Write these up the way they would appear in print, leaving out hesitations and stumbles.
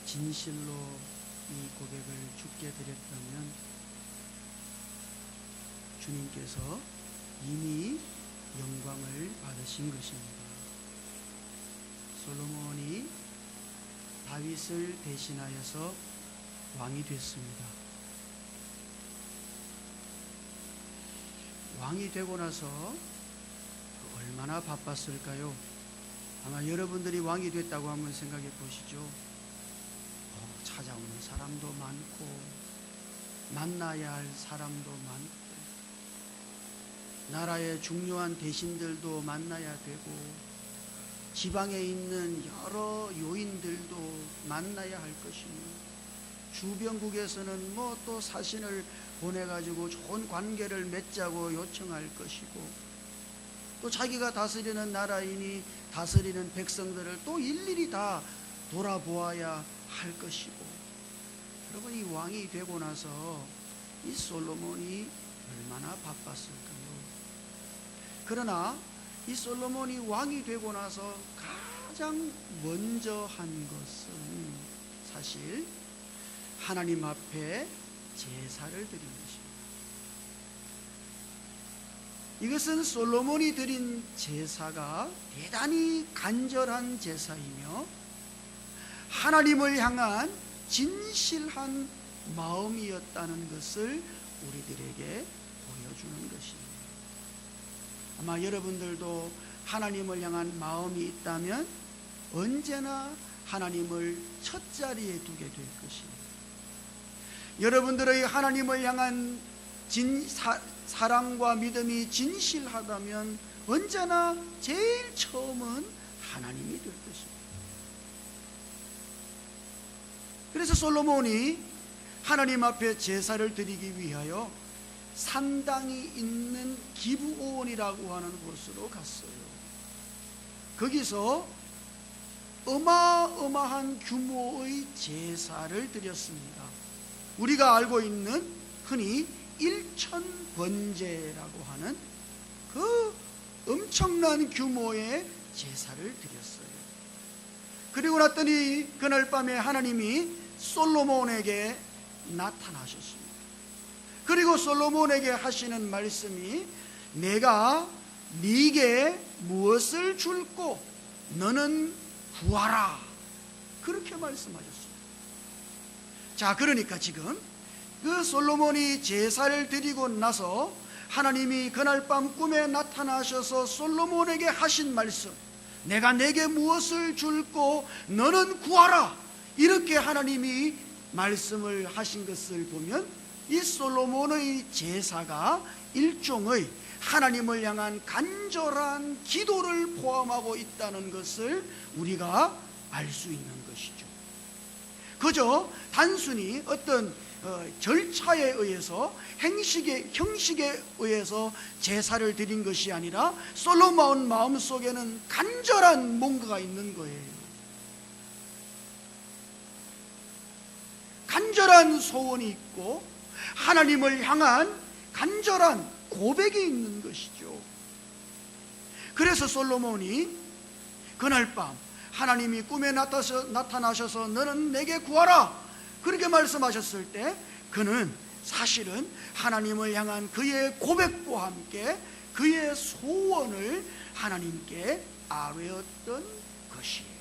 진실로 이 고백을 주께 드렸다면 주님께서 이미 영광을 받으신 것입니다. 솔로몬이 다윗을 대신하여서 왕이 됐습니다. 왕이 되고 나서 얼마나 바빴을까요? 아마 여러분들이 왕이 됐다고 한번 생각해 보시죠. 찾아오는 사람도 많고 만나야 할 사람도 많고 나라의 중요한 대신들도 만나야 되고 지방에 있는 여러 요인들도 만나야 할 것이며 주변국에서는 뭐 또 사신을 보내가지고 좋은 관계를 맺자고 요청할 것이고 또 자기가 다스리는 나라이니 다스리는 백성들을 또 일일이 다 돌아보아야 할 것이고 여러분 이 왕이 되고 나서 이 솔로몬이 얼마나 바빴을까요? 그러나 이 솔로몬이 왕이 되고 나서 가장 먼저 한 것은 사실 하나님 앞에 제사를 드린 것입니다. 이것은 솔로몬이 드린 제사가 대단히 간절한 제사이며 하나님을 향한 진실한 마음이었다는 것을 우리들에게 보여주는 것입니다. 아마 여러분들도 하나님을 향한 마음이 있다면 언제나 하나님을 첫 자리에 두게 될 것입니다. 여러분들의 하나님을 향한 사랑과 믿음이 진실하다면 언제나 제일 처음은 하나님이 될 것입니다. 그래서 솔로몬이 하나님 앞에 제사를 드리기 위하여 산당이 있는 기브온이라고 하는 곳으로 갔어요. 거기서 어마어마한 규모의 제사를 드렸습니다. 우리가 알고 있는 흔히 일천번제라고 하는 그 엄청난 규모의 제사를 드렸어요. 그리고 났더니 그날 밤에 하나님이 솔로몬에게 나타나셨습니다. 그리고 솔로몬에게 하시는 말씀이 내가 네게 무엇을 줄고 너는 구하라 그렇게 말씀하셨습니다. 자, 그러니까 지금 그 솔로몬이 제사를 드리고 나서 하나님이 그날 밤 꿈에 나타나셔서 솔로몬에게 하신 말씀 내가 내게 무엇을 줄고 너는 구하라 이렇게 하나님이 말씀을 하신 것을 보면 이 솔로몬의 제사가 일종의 하나님을 향한 간절한 기도를 포함하고 있다는 것을 우리가 알 수 있는 것이죠. 그저 단순히 어떤 절차에 의해서 형식에 의해서 제사를 드린 것이 아니라 솔로몬 마음속에는 간절한 뭔가가 있는 거예요. 간절한 소원이 있고 하나님을 향한 간절한 고백이 있는 것이죠. 그래서 솔로몬이 그날 밤 하나님이 꿈에 나타나셔서 너는 내게 구하라 그렇게 말씀하셨을 때 그는 사실은 하나님을 향한 그의 고백과 함께 그의 소원을 하나님께 아뢰었던 것이에요.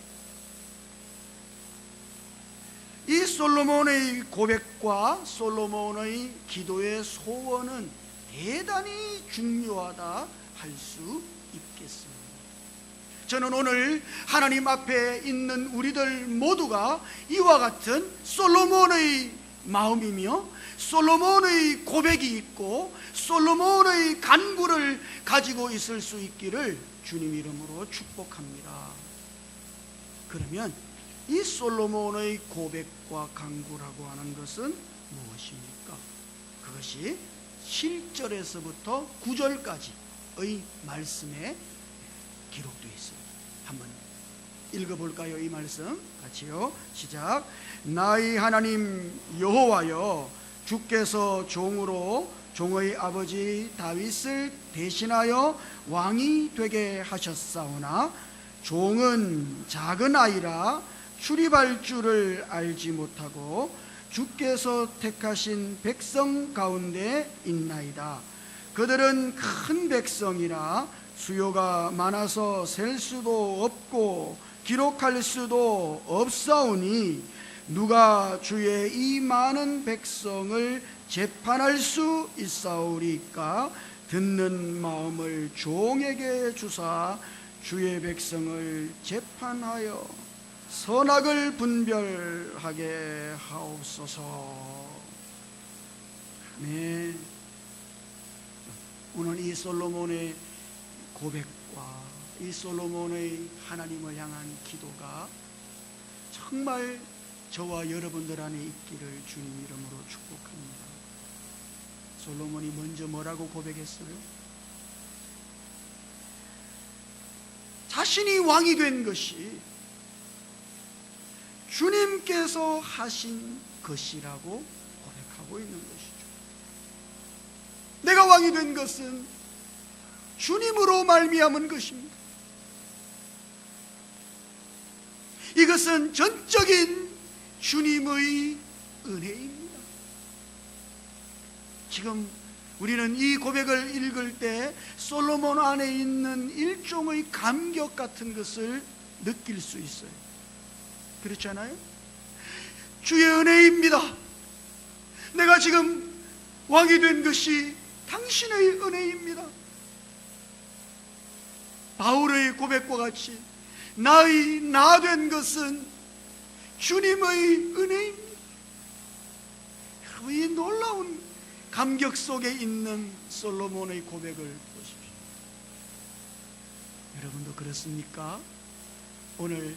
이 솔로몬의 고백과 솔로몬의 기도의 소원은 대단히 중요하다 할 수 있겠습니다. 저는 오늘 하나님 앞에 있는 우리들 모두가 이와 같은 솔로몬의 마음이며 솔로몬의 고백이 있고 솔로몬의 간구를 가지고 있을 수 있기를 주님 이름으로 축복합니다. 그러면 이 솔로몬의 고백과 간구라고 하는 것은 무엇입니까? 그것이 7절에서부터 9절까지의 말씀에 기록되어 있습니다. 한번 읽어볼까요? 이 말씀 같이요. 시작. 나의 하나님 여호와여 주께서 종으로 종의 아버지 다윗을 대신하여 왕이 되게 하셨사오나 종은 작은 아이라 출입할 줄을 알지 못하고 주께서 택하신 백성 가운데 있나이다. 그들은 큰 백성이라 수요가 많아서 셀 수도 없고 기록할 수도 없사오니 누가 주의 이 많은 백성을 재판할 수 있사오리까? 듣는 마음을 종에게 주사 주의 백성을 재판하여 선악을 분별하게 하옵소서. 네, 오늘 이 솔로몬의 고백과 이 솔로몬의 하나님을 향한 기도가 정말 저와 여러분들 안에 있기를 주님 이름으로 축복합니다. 솔로몬이 먼저 뭐라고 고백했어요? 자신이 왕이 된 것이 주님께서 하신 것이라고 고백하고 있는 것이죠. 내가 왕이 된 것은 주님으로 말미암은 것입니다. 이것은 전적인 주님의 은혜입니다. 지금 우리는 이 고백을 읽을 때 솔로몬 안에 있는 일종의 감격 같은 것을 느낄 수 있어요. 그렇지 않아요? 주의 은혜입니다. 내가 지금 왕이 된 것이 당신의 은혜입니다. 바울의 고백과 같이 나의 나 된 것은 주님의 은혜입니다. 여러분, 이 놀라운 감격 속에 있는 솔로몬의 고백을 보십시오. 여러분도 그렇습니까? 오늘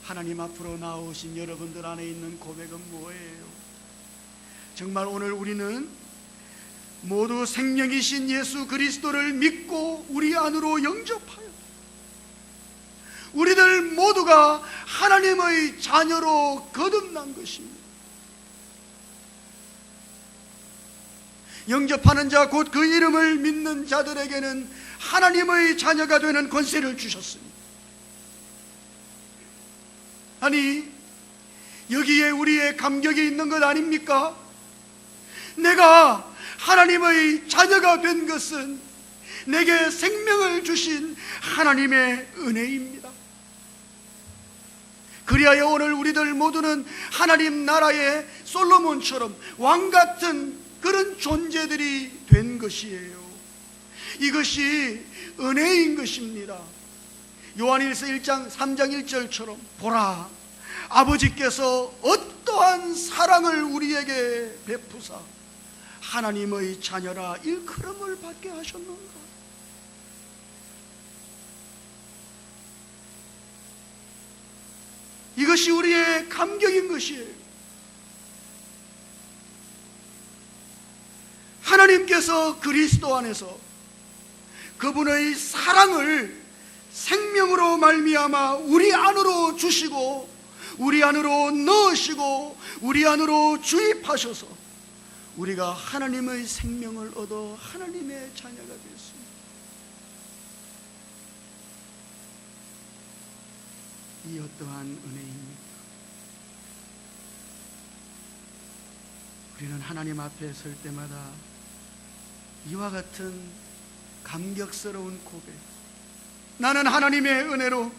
하나님 앞으로 나오신 여러분들 안에 있는 고백은 뭐예요? 정말 오늘 우리는 모두 생명이신 예수 그리스도를 믿고 우리 안으로 영접하여 우리들 모두가 하나님의 자녀로 거듭난 것입니다. 영접하는 자 곧 그 이름을 믿는 자들에게는 하나님의 자녀가 되는 권세를 주셨습니다. 아니, 여기에 우리의 감격이 있는 것 아닙니까? 내가 하나님의 자녀가 된 것은 내게 생명을 주신 하나님의 은혜입니다. 그리하여 오늘 우리들 모두는 하나님 나라의 솔로몬처럼 왕같은 그런 존재들이 된 것이에요. 이것이 은혜인 것입니다. 요한일서 1장 3장 1절처럼 보라, 아버지께서 어떠한 사랑을 우리에게 베푸사 하나님의 자녀라 일컬음을 받게 하셨는가. 이것이 우리의 감격인 것이에요. 하나님께서 그리스도 안에서 그분의 사랑을 생명으로 말미암아 우리 안으로 주시고 우리 안으로 넣으시고 우리 안으로 주입하셔서 우리가 하나님의 생명을 얻어 하나님의 자녀가 되었습니다. 이 어떠한 은혜입니까? 우리는 하나님 앞에 설 때마다 이와 같은 감격스러운 고백, 나는 하나님의 은혜로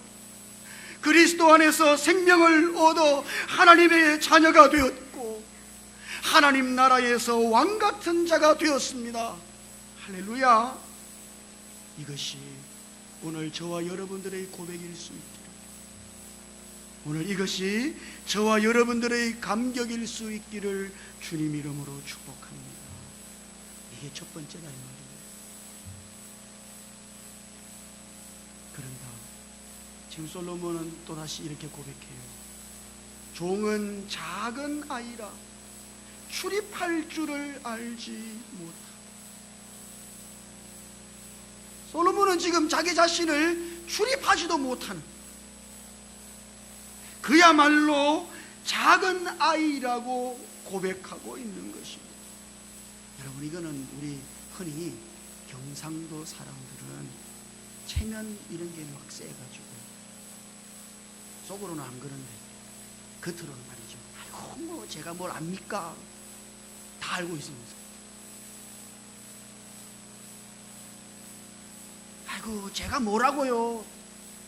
그리스도 안에서 생명을 얻어 하나님의 자녀가 되었고 하나님 나라에서 왕같은 자가 되었습니다. 할렐루야. 이것이 오늘 저와 여러분들의 고백일 수 있기를, 오늘 이것이 저와 여러분들의 감격일 수 있기를 주님 이름으로 축복합니다. 이게 첫 번째다 이 말이에요. 그런다, 지금 솔로몬은 또다시 이렇게 고백해요. 종은 작은 아이라 출입할 줄을 알지 못하고. 솔로몬은 지금 자기 자신을 출입하지도 못하는, 그야말로 작은 아이라고 고백하고 있는 것입니다. 여러분, 이거는 우리 흔히 경상도 사람들은 체면 이런 게 막 세가지고 속으로는 안 그런데 겉으로는 말이죠. 아이고 뭐 제가 뭘 압니까? 다 알고 있으면서. 아이고 제가 뭐라고요?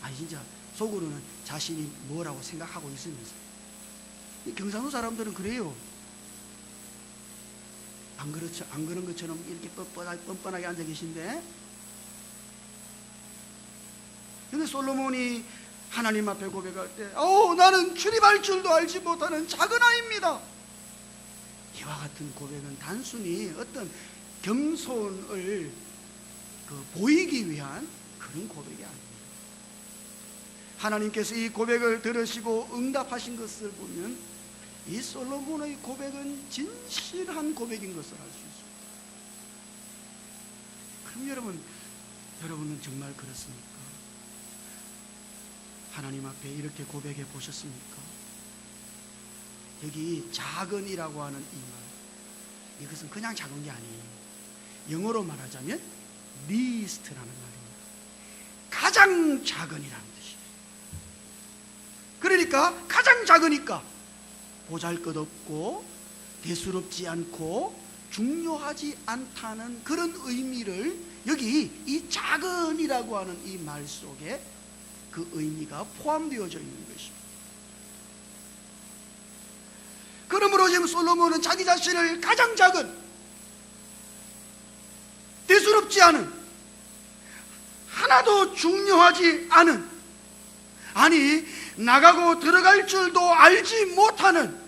아니 진짜 속으로는 자신이 뭐라고 생각하고 있으면서. 경상도 사람들은 그래요. 안 그런 것처럼 이렇게 뻔뻔하게 앉아 계신데, 근데 솔로몬이 하나님 앞에 고백할 때, 나는 출입할 줄도 알지 못하는 작은 아이입니다. 이와 같은 고백은 단순히 어떤 겸손을 보이기 위한 그런 고백이 아닙니다. 하나님께서 이 고백을 들으시고 응답하신 것을 보면 이 솔로몬의 고백은 진실한 고백인 것을 알 수 있습니다. 그럼 여러분은 정말 그렇습니까? 하나님 앞에 이렇게 고백해 보셨습니까? 여기 작은이라고 하는 이 말, 이것은 그냥 작은 게 아니에요. 영어로 말하자면 least라는 말입니다. 가장 작은이라는 뜻이에요. 그러니까 가장 작으니까 보잘것없고 대수롭지 않고 중요하지 않다는 그런 의미를 여기 이 작은이라고 하는 이 말 속에 그 의미가 포함되어져 있는 것입니다. 그러므로 지금 솔로몬은 자기 자신을 가장 작은, 대수롭지 않은, 하나도 중요하지 않은, 아니 나가고 들어갈 줄도 알지 못하는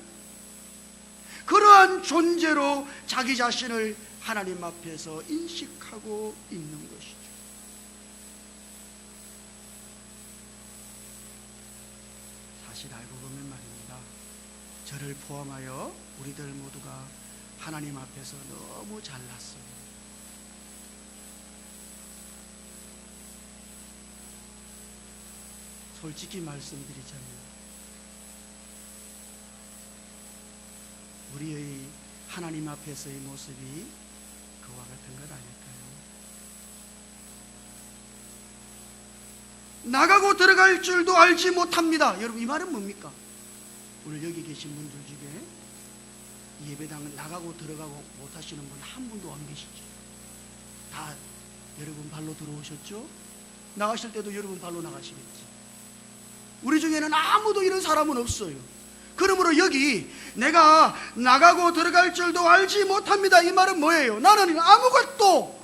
그러한 존재로 자기 자신을 하나님 앞에서 인식하고 있는 것이죠. 사실 알고 보면 말입니다, 저를 포함하여 우리들 모두가 하나님 앞에서 너무 잘났어요. 솔직히 말씀드리자면 우리의 하나님 앞에서의 모습이 그와 같은 것 아닐까요? 나가고 들어갈 줄도 알지 못합니다. 여러분, 이 말은 뭡니까? 오늘 여기 계신 분들 중에 예배당은 나가고 들어가고 못하시는 분 한 분도 안 계시죠? 다 여러분 발로 들어오셨죠? 나가실 때도 여러분 발로 나가시겠지. 우리 중에는 아무도 이런 사람은 없어요. 그러므로 여기 내가 나가고 들어갈 줄도 알지 못합니다, 이 말은 뭐예요? 나는 아무것도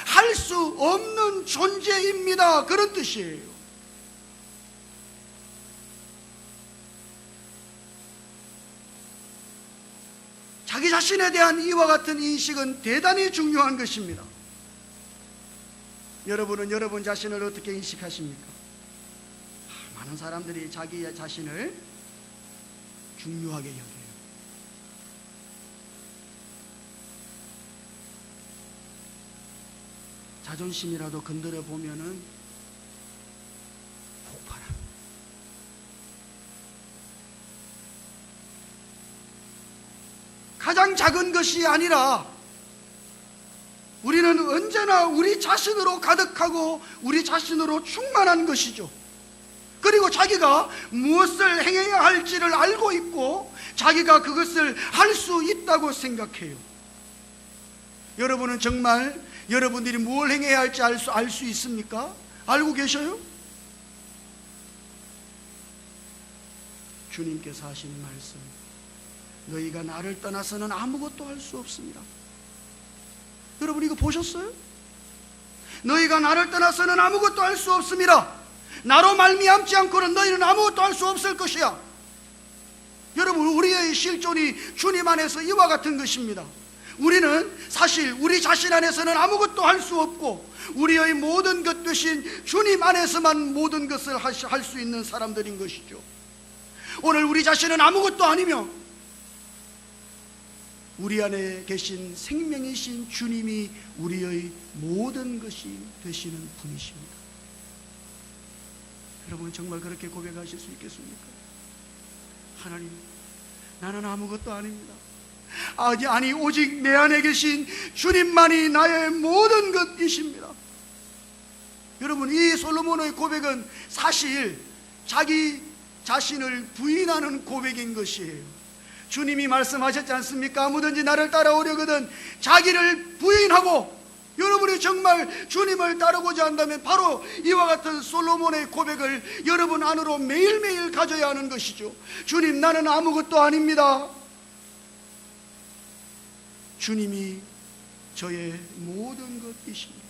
할 수 없는 존재입니다, 그런 뜻이에요. 자기 자신에 대한 이와 같은 인식은 대단히 중요한 것입니다. 여러분은 여러분 자신을 어떻게 인식하십니까? 많은 사람들이 자기 자신을 중요하게 여겨요. 자존심이라도 건드려 보면은 폭발합니다. 가장 작은 것이 아니라 우리는 언제나 우리 자신으로 가득하고 우리 자신으로 충만한 것이죠. 그리고 자기가 무엇을 행해야 할지를 알고 있고 자기가 그것을 할 수 있다고 생각해요. 여러분은 정말 여러분들이 뭘 행해야 할지 알 수 있습니까? 알고 계셔요? 주님께서 하신 말씀, 너희가 나를 떠나서는 아무것도 할 수 없습니다. 여러분 이거 보셨어요? 너희가 나를 떠나서는 아무것도 할 수 없습니다. 나로 말미암지 않고는 너희는 아무것도 할 수 없을 것이야. 여러분, 우리의 실존이 주님 안에서 이와 같은 것입니다. 우리는 사실 우리 자신 안에서는 아무것도 할 수 없고 우리의 모든 것 대신 주님 안에서만 모든 것을 할 수 있는 사람들인 것이죠. 오늘 우리 자신은 아무것도 아니며 우리 안에 계신 생명이신 주님이 우리의 모든 것이 되시는 분이십니다. 여러분 정말 그렇게 고백하실 수 있겠습니까? 하나님, 나는 아무것도 아닙니다. 아니 오직 내 안에 계신 주님만이 나의 모든 것이십니다. 여러분, 이 솔로몬의 고백은 사실 자기 자신을 부인하는 고백인 것이에요. 주님이 말씀하셨지 않습니까? 아무든지 나를 따라오려거든 자기를 부인하고, 여러분이 정말 주님을 따르고자 한다면 바로 이와 같은 솔로몬의 고백을 여러분 안으로 매일매일 가져야 하는 것이죠. 주님, 나는 아무것도 아닙니다. 주님이 저의 모든 것이십니다.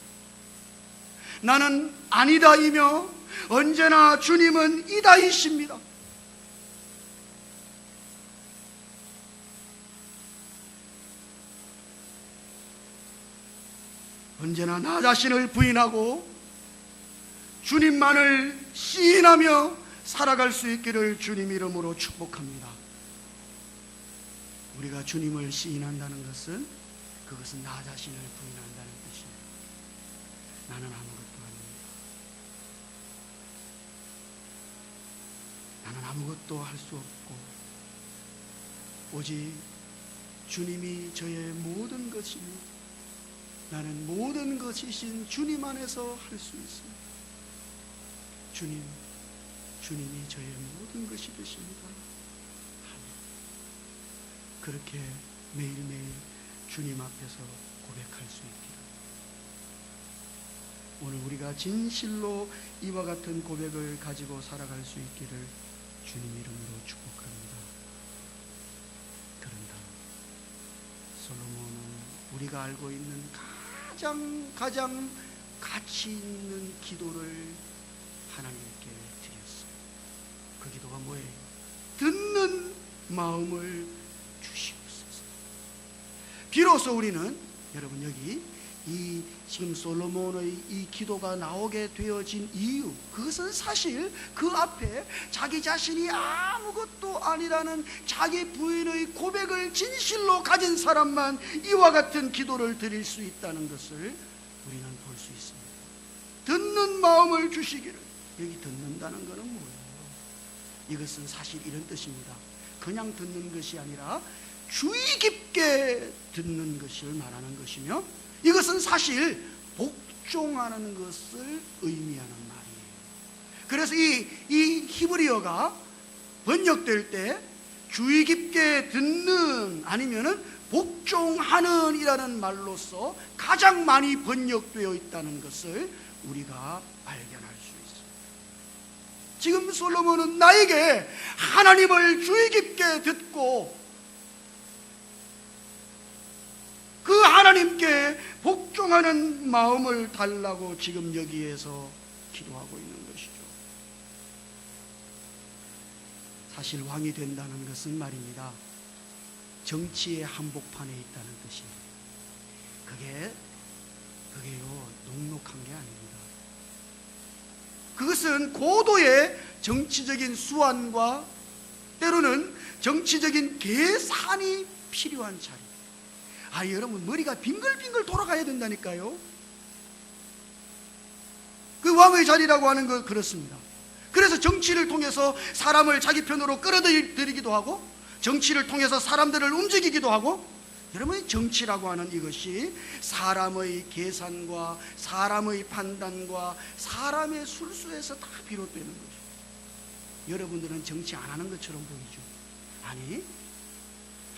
나는 아니다이며 언제나 주님은 이다이십니다. 언제나 나 자신을 부인하고 주님만을 시인하며 살아갈 수 있기를 주님 이름으로 축복합니다. 우리가 주님을 시인한다는 것은 그것은 나 자신을 부인한다는 뜻입니다. 나는 아무것도 아닙니다. 나는 아무것도 할 수 없고 오직 주님이 저의 모든 것입니다. 나는 모든 것이신 주님 안에서 할 수 있습니다. 주님이 저의 모든 것이 되십니다. 그렇게 매일매일 주님 앞에서 고백할 수 있기를, 오늘 우리가 진실로 이와 같은 고백을 가지고 살아갈 수 있기를 주님 이름으로 축복합니다. 그런 다음 솔로몬은 우리가 알고 있는 가장 가치 있는 기도를 하나님께 드렸어요. 그 기도가 뭐예요? 듣는 마음을 주시옵소서. 비로소 우리는, 여러분, 여기 이 지금 솔로몬의 이 기도가 나오게 되어진 이유, 그것은 사실 그 앞에 자기 자신이 아무것도 아니라는 자기 부인의 고백을 진실로 가진 사람만 이와 같은 기도를 드릴 수 있다는 것을 우리는 볼 수 있습니다. 듣는 마음을 주시기를. 여기 듣는다는 것은 뭐예요? 이것은 사실 이런 뜻입니다. 그냥 듣는 것이 아니라 주의 깊게 듣는 것을 말하는 것이며, 이것은 사실 복종하는 것을 의미하는 말이에요. 그래서 이 히브리어가 번역될 때 주의 깊게 듣는 아니면은 복종하는 이라는 말로서 가장 많이 번역되어 있다는 것을 우리가 발견할 수 있어요. 지금 솔로몬은 나에게 하나님을 주의 깊게 듣고 그 하나님께 복종하는 마음을 달라고 지금 여기에서 기도하고 있는 것이죠. 사실 왕이 된다는 것은 말입니다, 정치의 한복판에 있다는 뜻입니다. 그게요 녹록한 게 아닙니다. 그것은 고도의 정치적인 수완과 때로는 정치적인 계산이 필요한 자리. 여러분, 머리가 빙글빙글 돌아가야 된다니까요. 그 왕의 자리라고 하는 건 그렇습니다. 그래서 정치를 통해서 사람을 자기 편으로 끌어들이기도 하고, 정치를 통해서 사람들을 움직이기도 하고, 여러분, 정치라고 하는 이것이 사람의 계산과 사람의 판단과 사람의 술수에서 다 비롯되는 거죠. 여러분들은 정치 안 하는 것처럼 보이죠. 아니,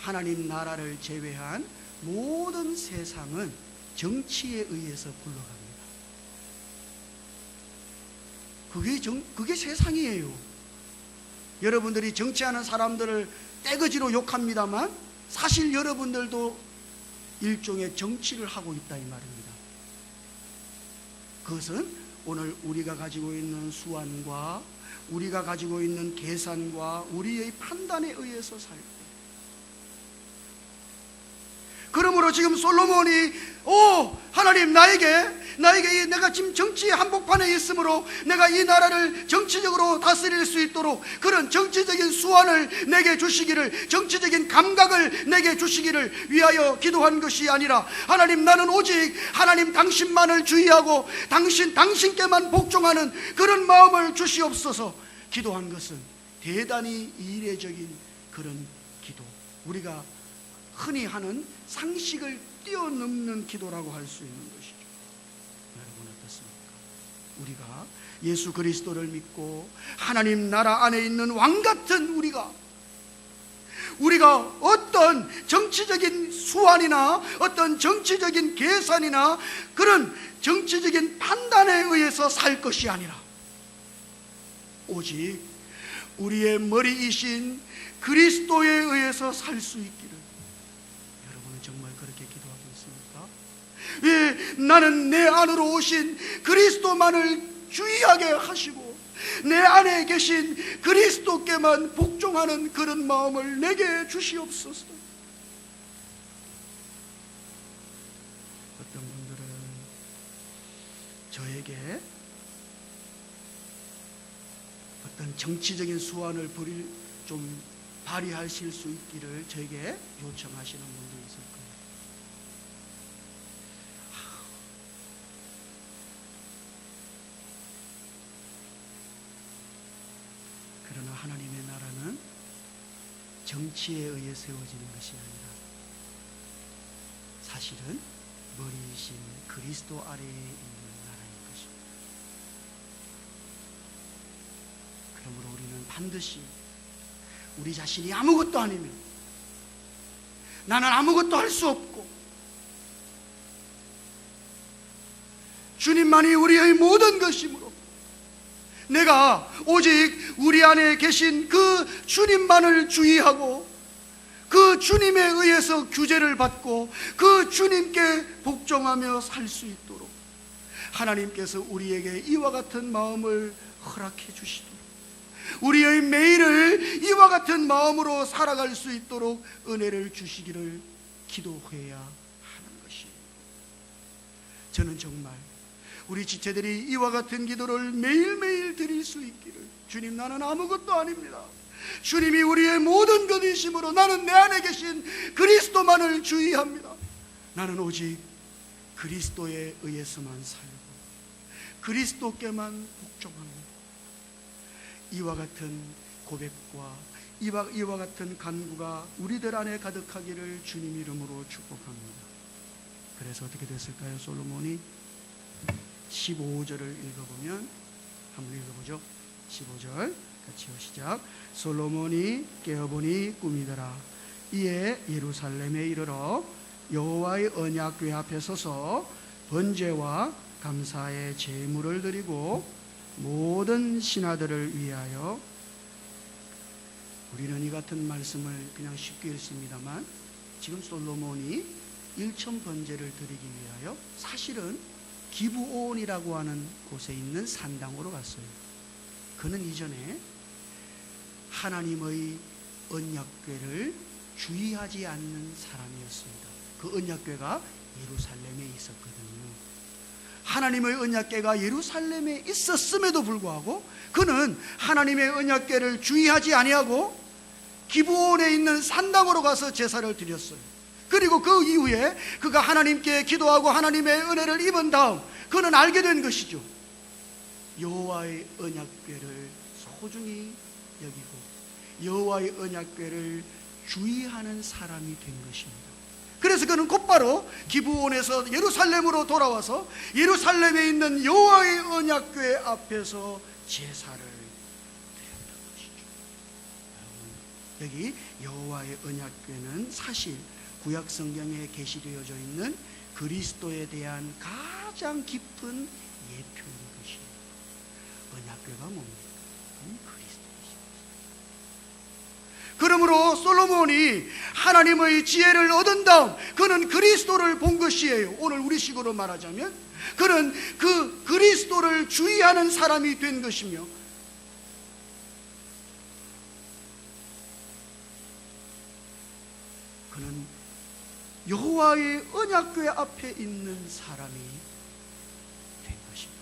하나님 나라를 제외한 모든 세상은 정치에 의해서 굴러갑니다. 그게 세상이에요. 여러분들이 정치하는 사람들을 떼거지로 욕합니다만 사실 여러분들도 일종의 정치를 하고 있다 이 말입니다. 그것은 오늘 우리가 가지고 있는 수완과 우리가 가지고 있는 계산과 우리의 판단에 의해서 살 때, 그러므로 지금 솔로몬이 하나님, 나에게 내가 지금 정치의 한복판에 있으므로 내가 이 나라를 정치적으로 다스릴 수 있도록 그런 정치적인 수완을 내게 주시기를, 정치적인 감각을 내게 주시기를 위하여 기도한 것이 아니라, 하나님, 나는 오직 하나님 당신만을 주의하고 당신께만 복종하는 그런 마음을 주시옵소서 기도한 것은 대단히 이례적인 그런 기도, 우리가 흔히 하는 상식을 뛰어넘는 기도라고 할 수 있는 것이죠. 여러분, 어떻습니까? 우리가 예수 그리스도를 믿고 하나님 나라 안에 있는 왕 같은 우리가 어떤 정치적인 수완이나 어떤 정치적인 계산이나 그런 정치적인 판단에 의해서 살 것이 아니라 오직 우리의 머리이신 그리스도에 의해서 살 수 있기를. 여러분은 정말 그렇게 기도하고 있습니까? 왜 나는 내 안으로 오신 그리스도만을 주의하게 하시고 내 안에 계신 그리스도께만 복종하는 그런 마음을 내게 주시옵소서. 어떤 분들은 저에게 어떤 정치적인 수완을 좀 발휘하실 수 있기를 저에게 요청하시는 분도 있을 거예요. 그러나 하나님의 나라는 정치에 의해 세워지는 것이 아니라 사실은 머리이신 그리스도 아래에 있는 나라인 것입니다. 그러므로 우리는 반드시 우리 자신이 아무것도 아니면, 나는 아무것도 할 수 없고 주님만이 우리의 모든 것이므로 내가 오직 우리 안에 계신 그 주님만을 주의하고 그 주님에 의해서 규제를 받고 그 주님께 복종하며 살 수 있도록 하나님께서 우리에게 이와 같은 마음을 허락해 주시도록, 우리의 매일을 이와 같은 마음으로 살아갈 수 있도록 은혜를 주시기를 기도해야 하는 것이에요. 저는 정말 우리 지체들이 이와 같은 기도를 매일매일 드릴 수 있기를, 주님 나는 아무것도 아닙니다, 주님이 우리의 모든 것이심으로 나는 내 안에 계신 그리스도만을 주의합니다, 나는 오직 그리스도에 의해서만 살고 그리스도께만 복종합니다. 이와 같은 고백과 이와 같은 간구가 우리들 안에 가득하기를 주님 이름으로 축복합니다. 그래서 어떻게 됐을까요? 솔로몬이 15절을 읽어보면, 한번 읽어보죠. 15절 같이요, 시작. 솔로몬이 깨어보니 꿈이더라. 이에 예루살렘에 이르러 여호와의 언약궤 앞에 서서 번제와 감사의 제물을 드리고 모든 신하들을 위하여, 우리는 이 같은 말씀을 그냥 쉽게 읽습니다만 지금 솔로몬이 일천 번제를 드리기 위하여 사실은 기브온이라고 하는 곳에 있는 산당으로 갔어요. 그는 이전에 하나님의 언약궤를 주의하지 않는 사람이었습니다. 그 언약궤가 예루살렘에 있었거든요. 하나님의 언약궤가 예루살렘에 있었음에도 불구하고 그는 하나님의 언약궤를 주의하지 아니하고 기브온에 있는 산당으로 가서 제사를 드렸어요. 그리고 그 이후에 그가 하나님께 기도하고 하나님의 은혜를 입은 다음 그는 알게 된 것이죠. 여호와의 언약궤를 소중히 여기고 여호와의 언약궤를 주의하는 사람이 된 것입니다. 그래서 그는 곧바로 기브온에서 예루살렘으로 돌아와서 예루살렘에 있는 여호와의 언약궤 앞에서 제사를 드렸던 것이죠. 여기 여호와의 언약궤는 사실 구약 성경에 게시되어져 있는 그리스도에 대한 가장 깊은 예표인 것이에요. 언약궤가 뭡니까? 그러므로 솔로몬이 하나님의 지혜를 얻은 다음 그는 그리스도를 본 것이에요. 오늘 우리식으로 말하자면 그는 그 그리스도를 주의하는 사람이 된 것이며, 그는 여호와의 언약궤 앞에 있는 사람이 된 것입니다.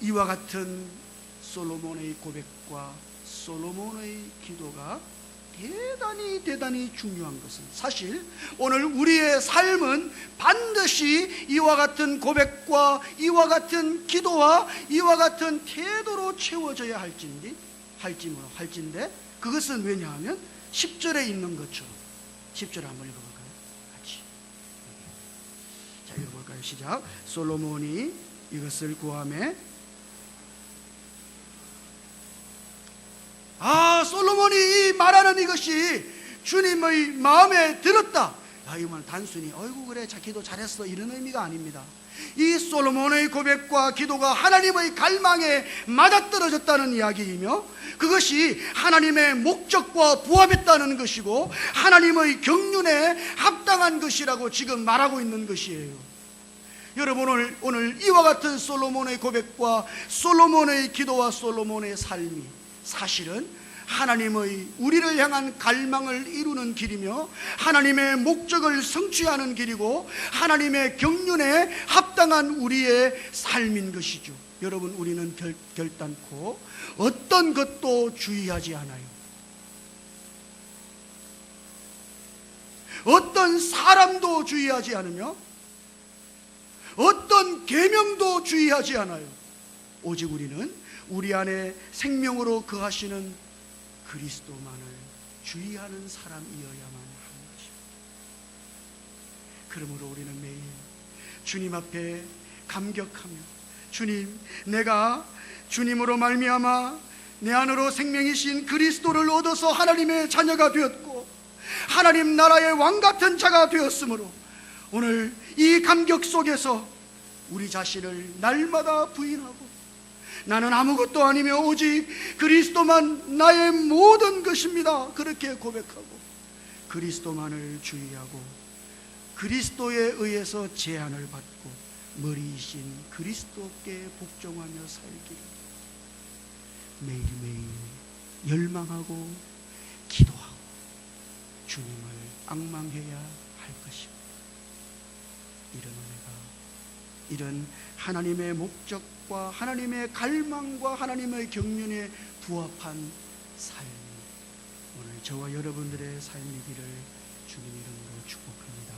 이와 같은 솔로몬의 고백과 솔로몬의 기도가 대단히 중요한 것은, 사실 오늘 우리의 삶은 반드시 이와 같은 고백과 이와 같은 기도와 이와 같은 태도로 채워져야 할진데 그것은 왜냐하면 10절에 있는 것처럼, 10절 한번 읽어볼까요? 같이. 자, 자, 읽어볼까요? 시작. 솔로몬이 이것을 구하매. 솔로몬이 말하는 이것이 주님의 마음에 들었다. 이건 단순히 어이구 그래 자 기도 잘했어 이런 의미가 아닙니다. 이 솔로몬의 고백과 기도가 하나님의 갈망에 맞아떨어졌다는 이야기이며, 그것이 하나님의 목적과 부합했다는 것이고 하나님의 경륜에 합당한 것이라고 지금 말하고 있는 것이에요. 여러분, 오늘 이와 같은 솔로몬의 고백과 솔로몬의 기도와 솔로몬의 삶이 사실은 하나님의 우리를 향한 갈망을 이루는 길이며 하나님의 목적을 성취하는 길이고 하나님의 경륜에 합당한 우리의 삶인 것이죠. 여러분, 우리는 결단코 어떤 것도 주의하지 않아요. 어떤 사람도 주의하지 않으며 어떤 계명도 주의하지 않아요. 오직 우리는 우리 안에 생명으로 거하시는 그리스도만을 주의하는 사람이어야만 하는 것입니다. 그러므로 우리는 매일 주님 앞에 감격하며, 주님, 내가 주님으로 말미암아 내 안으로 생명이신 그리스도를 얻어서 하나님의 자녀가 되었고 하나님 나라의 왕 같은 자가 되었으므로 오늘 이 감격 속에서 우리 자신을 날마다 부인하고 나는 아무것도 아니며 오직 그리스도만 나의 모든 것입니다, 그렇게 고백하고 그리스도만을 주의하고 그리스도에 의해서 제한을 받고 머리이신 그리스도께 복종하며 살기를 매일매일 열망하고 기도하고 주님을 앙망해야 할 것입니다. 이런 은혜가, 이런 하나님의 목적과 하나님의 갈망과 하나님의 경륜에 부합한 삶이 오늘 저와 여러분들의 삶이기를 주님 이름으로 축복합니다.